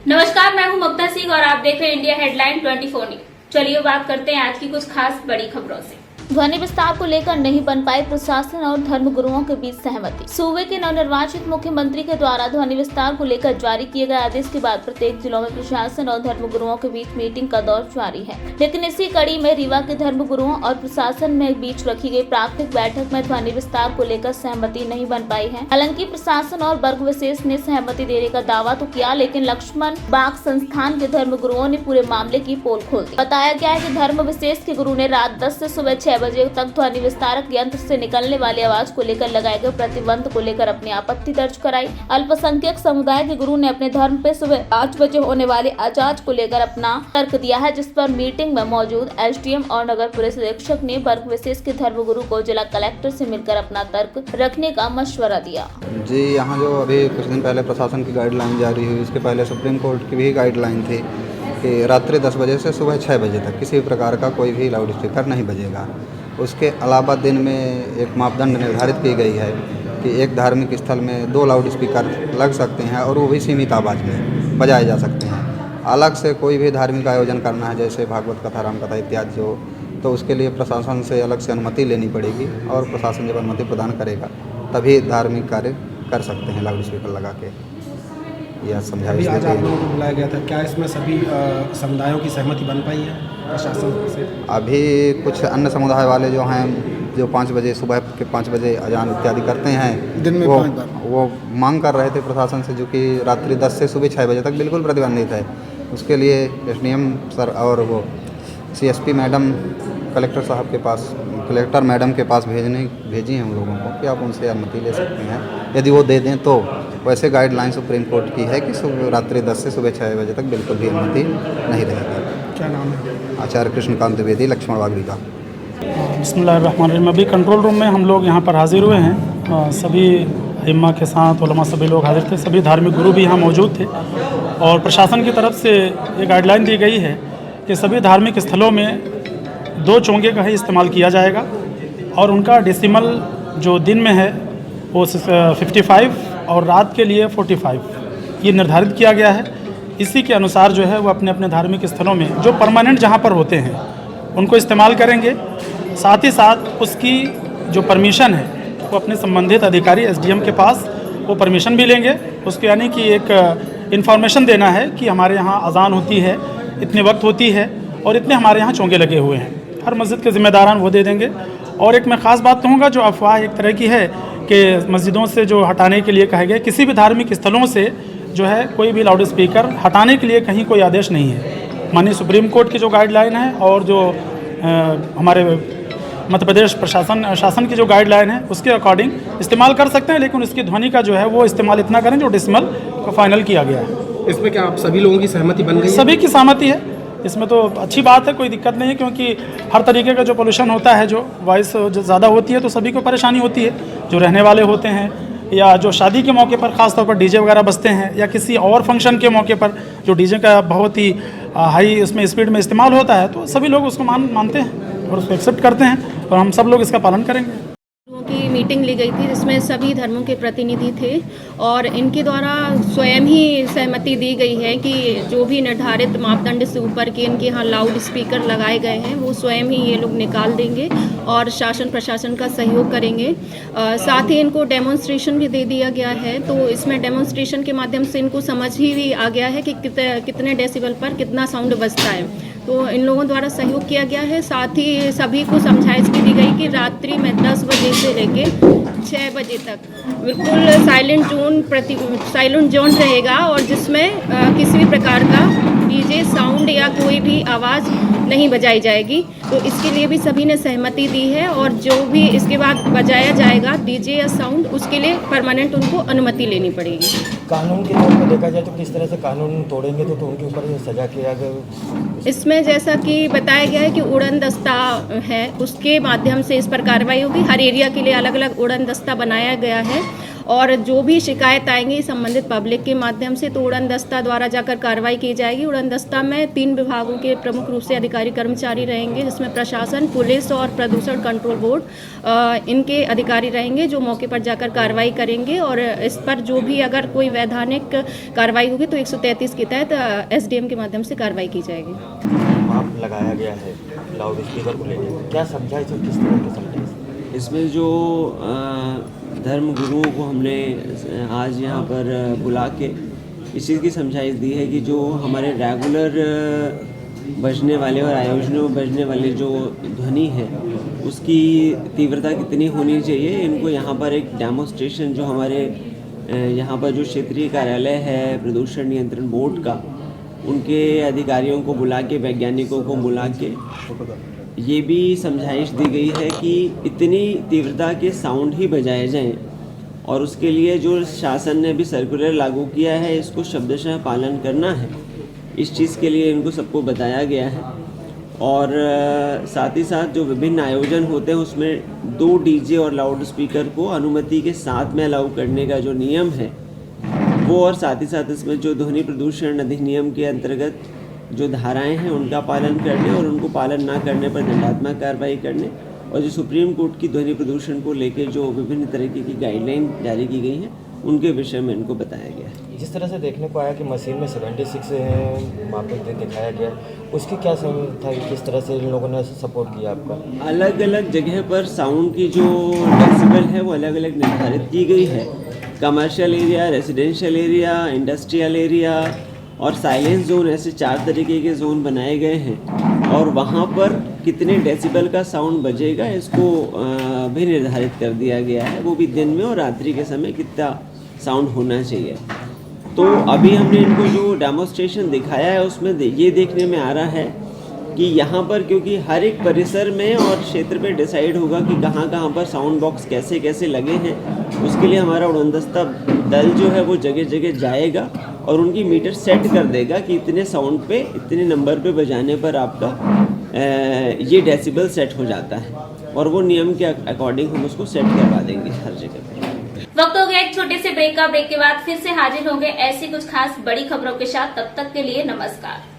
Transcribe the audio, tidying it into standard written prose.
नमस्कार, मैं हूं ममता सिंह और आप देख रहे हैं इंडिया हेडलाइन 24 न्यूज। चलिए बात करते हैं आज की कुछ खास बड़ी खबरों से। ध्वनि विस्तार को लेकर नहीं बन पाई प्रशासन और धर्मगुरुओं के बीच सहमति। सूबे के नवनिर्वाचित मुख्यमंत्री के द्वारा ध्वनि विस्तार को लेकर जारी किए गए आदेश के बाद प्रत्येक जिलों में प्रशासन और धर्मगुरुओं के बीच मीटिंग का दौर जारी है, लेकिन इसी कड़ी में रीवा के धर्मगुरुओं और प्रशासन में बीच रखी गई प्राथमिक बैठक में ध्वनि विस्तार को लेकर सहमति नहीं बन पाई है। हालांकि प्रशासन और वर्ग विशेष ने सहमति देने का दावा तो किया, लेकिन लक्ष्मण बाग संस्थान के धर्मगुरुओं ने पूरे मामले की पोल खोल दी। बताया गया है कि धर्म विशेष के गुरु ने रात 10 से सुबह 6 बजे तक ध्वनि विस्तारक यंत्र से निकलने वाली आवाज को लेकर लगाए गए प्रतिबंध को लेकर अपनी आपत्ति दर्ज कराई। अल्पसंख्यक समुदाय के गुरु ने अपने धर्म पे सुबह 5 बजे होने वाले आजाद को लेकर अपना तर्क दिया है, जिस पर मीटिंग में मौजूद एसडीएम और नगर पुलिस अधीक्षक ने वर्ग विशेष के धर्मगुरु को जिला कलेक्टर से मिलकर अपना तर्क रखने का मशवरा दिया। जी, यहाँ जो अभी कुछ दिन पहले प्रशासन की गाइडलाइन जारी हुई, उसके पहले सुप्रीम कोर्ट की भी गाइडलाइन थी कि रात्रि 10 बजे से सुबह 6 बजे तक किसी प्रकार का कोई भी लाउड स्पीकर नहीं बजेगा। उसके अलावा दिन में एक मापदंड निर्धारित की गई है कि एक धार्मिक स्थल में 2 लाउड स्पीकर लग सकते हैं और वो भी सीमित आवाज़ में बजाए जा सकते हैं। अलग से कोई भी धार्मिक आयोजन करना है, जैसे भागवत कथा, राम कथा इत्यादि जो, तो उसके लिए प्रशासन से अलग से अनुमति लेनी पड़ेगी और प्रशासन जब अनुमति प्रदान करेगा तभी धार्मिक कार्य कर सकते हैं लाउड स्पीकर लगा के। यह समझाइश आज आप लोगों को बुलाया गया था, क्या इसमें सभी समुदायों की सहमति बन पाई है प्रशासन से? अभी कुछ अन्य समुदाय वाले जो हैं, जो 5 बजे सुबह के 5 बजे अजान इत्यादि करते हैं, दिन में 5 बार वो मांग कर रहे थे प्रशासन से, जो कि रात्रि 10 से सुबह 6 बजे तक बिल्कुल प्रतिबंधित है। उसके लिए एसडीएम सर और वो सीएसपी मैडम कलेक्टर मैडम के पास भेजी हैं उन लोगों को कि आप उनसे अनुमति ले सकते हैं। यदि वो दे दें तो वैसे गाइडलाइन सुप्रीम कोर्ट की है कि रात्रि 10 से सुबह 6 बजे तक बिल्कुल भी अनुमति नहीं रहेगी। क्या नाम है? आचार्य कृष्णकांत द्विवेदी, लक्ष्मण बाग रीवा। बिस्मिल्लाहिर्रहमानिर्रहीम। अभी कंट्रोल रूम में हम लोग यहाँ पर हाजिर हुए हैं। सभी इम्मा के साथ उलमा सभी लोग हाजिर थे, सभी धार्मिक गुरु भी यहाँ मौजूद थे और प्रशासन की तरफ से ये गाइडलाइन दी गई है कि सभी धार्मिक स्थलों में 2 चोंगे का ही इस्तेमाल किया जाएगा और उनका डेसिमल जो दिन में है वो 55 और रात के लिए 45 ये निर्धारित किया गया है। इसी के अनुसार जो है वो अपने अपने धार्मिक स्थलों में जो परमानेंट जहाँ पर होते हैं उनको इस्तेमाल करेंगे। साथ ही साथ उसकी जो परमिशन है वो अपने संबंधित अधिकारी एसडीएम के पास वो परमिशन भी लेंगे। उसके यानी कि एक इन्फॉर्मेशन देना है कि हमारे यहाँ अजान होती है, इतने वक्त होती है और इतने हमारे यहाँ चोंगे लगे हुए हैं। हर मस्जिद के ज़िम्मेदारान वो दे देंगे। और एक मैं ख़ास बात कहूँगा, जो अफवाह एक तरह की है कि मस्जिदों से जो हटाने के लिए कहा गया, किसी भी धार्मिक स्थलों से जो है कोई भी लाउड स्पीकर हटाने के लिए कहीं कोई आदेश नहीं है। माननीय सुप्रीम कोर्ट की जो गाइडलाइन है और जो हमारे मध्य प्रदेश शासन की जो गाइडलाइन है उसके अकॉर्डिंग इस्तेमाल कर सकते हैं, लेकिन उसकी ध्वनि का जो है वो इस्तेमाल इतना करें जो डेसिमल का फाइनल किया गया है। इसमें क्या आप सभी लोगों की सहमति बन गई? सभी की सहमति है, इसमें तो अच्छी बात है, कोई दिक्कत नहीं है, क्योंकि हर तरीके का जो पोल्यूशन होता है, जो वॉइस जो ज़्यादा होती है तो सभी को परेशानी होती है। जो रहने वाले होते हैं या जो शादी के मौके पर ख़ास तौर पर डीजे वगैरह बजते हैं या किसी और फंक्शन के मौके पर जो डीजे का बहुत ही हाई उसमें स्पीड में इस्तेमाल होता है, तो सभी लोग उसको मानते हैं और उसको एक्सेप्ट करते हैं और हम सब लोग इसका पालन करेंगे। की मीटिंग ली गई थी जिसमें सभी धर्मों के प्रतिनिधि थे और इनके द्वारा स्वयं ही सहमति दी गई है कि जो भी निर्धारित मापदंड से ऊपर के इनके यहाँ लाउड स्पीकर लगाए गए हैं वो स्वयं ही ये लोग निकाल देंगे और शासन प्रशासन का सहयोग करेंगे। साथ ही इनको डेमोन्स्ट्रेशन भी दे दिया गया है, तो इसमें डेमोन्स्ट्रेशन के माध्यम से इनको समझ ही भी आ गया है कि कितने डेसिबल पर कितना साउंड बजता है, तो इन लोगों द्वारा सहयोग किया गया है। साथ ही सभी को समझाइश भी दी गई कि रात्रि में 10 बजे से लेके 6 बजे तक बिल्कुल साइलेंट जोन रहेगा और जिसमें किसी भी प्रकार का डीजे साउंड या कोई भी आवाज़ नहीं बजाई जाएगी। तो इसके लिए भी सभी ने सहमति दी है और जो भी इसके बाद बजाया जाएगा डीजे या साउंड, उसके लिए परमानेंट उनको अनुमति लेनी पड़ेगी। कानून के तौर पर देखा जाए तो किस तरह से कानून तोड़ेंगे तो उनके ऊपर सजा किया गया? इसमें जैसा कि बताया गया है कि उड़न दस्ता है, उसके माध्यम से इस पर कार्रवाई होगी। हर एरिया के लिए अलग अलग उड़न दस्ता बनाया गया है और जो भी शिकायत आएंगी संबंधित पब्लिक के माध्यम से तो उड़न दस्ता द्वारा जाकर कार्रवाई की जाएगी। उड़न दस्ता में 3 विभागों के प्रमुख रूप से अधिकारी कर्मचारी रहेंगे, जिसमें प्रशासन, पुलिस और प्रदूषण कंट्रोल बोर्ड इनके अधिकारी रहेंगे, जो मौके पर जाकर कार्रवाई करेंगे। और इस पर जो भी अगर कोई वैधानिक कार्रवाई होगी तो 133 के तहत SDM के माध्यम से कार्रवाई की जाएगी। माप लगाया गया है लाउड स्पीकर को लेकर, क्या समझा इसे, किस तरह के समझा? इसमें जो धर्म गुरुओं को हमने आज यहाँ पर बुला के इस चीज़ की समझाइश दी है कि जो हमारे रेगुलर बजने वाले और आयोजनों में बजने वाले जो ध्वनि है उसकी तीव्रता कितनी होनी चाहिए। इनको यहाँ पर एक डेमोस्ट्रेशन जो हमारे यहाँ पर जो क्षेत्रीय कार्यालय है प्रदूषण नियंत्रण बोर्ड का, उनके अधिकारियों को बुला के, वैज्ञानिकों को बुला के ये भी समझाइश दी गई है कि इतनी तीव्रता के साउंड ही बजाए जाएं और उसके लिए जो शासन ने भी सर्कुलर लागू किया है इसको शब्दशः पालन करना है। इस चीज़ के लिए इनको सबको बताया गया है। और साथ ही साथ जो विभिन्न आयोजन होते हैं उसमें 2 डीजे और लाउड स्पीकर को अनुमति के साथ में अलाउ करने का जो नियम है वो, और साथ ही साथ इसमें जो ध्वनि प्रदूषण अधिनियम के अंतर्गत जो धाराएं हैं उनका पालन करने और उनको पालन ना करने पर दंडात्मक कार्रवाई करने, और जो सुप्रीम कोर्ट की ध्वनि प्रदूषण को लेकर जो विभिन्न तरीके की गाइडलाइन जारी की गई हैं उनके विषय में इनको बताया गया है। जिस तरह से देखने को आया कि मशीन में 76 मापक दिखाया गया, उसकी क्या समझ था, किस तरह से इन लोगों ने सपोर्ट किया आपका? अलग अलग जगह पर साउंड की जो डेसिबल है वो अलग अलग निर्धारित की गई है। Commercial area, residential area, industrial area और साइलेंस जोन, ऐसे 4 तरीके के जोन बनाए गए हैं और वहाँ पर कितने डेसिबल का साउंड बजेगा इसको भी निर्धारित कर दिया गया है। वो भी दिन में और रात्रि के समय कितना साउंड होना चाहिए। तो अभी हमने इनको जो डेमोस्ट्रेशन दिखाया है उसमें ये देखने में आ रहा है कि यहाँ पर, क्योंकि हर एक परिसर में और क्षेत्र पे डिसाइड होगा कि कहाँ कहाँ पर साउंड बॉक्स कैसे कैसे लगे हैं, उसके लिए हमारा उड़नदस्ता दल जो है वो जगह जगह जाएगा और उनकी मीटर सेट कर देगा कि इतने साउंड पे, इतने नंबर पे बजाने पर आपका ये डेसिबल सेट हो जाता है और वो नियम के अकॉर्डिंग हम उसको सेट करवा देंगे हर जगह पे। वक्त हो गया एक छोटे से ब्रेक का। ब्रेक के बाद फिर से हाजिर होंगे ऐसी कुछ खास बड़ी खबरों के साथ। तब तक के लिए नमस्कार।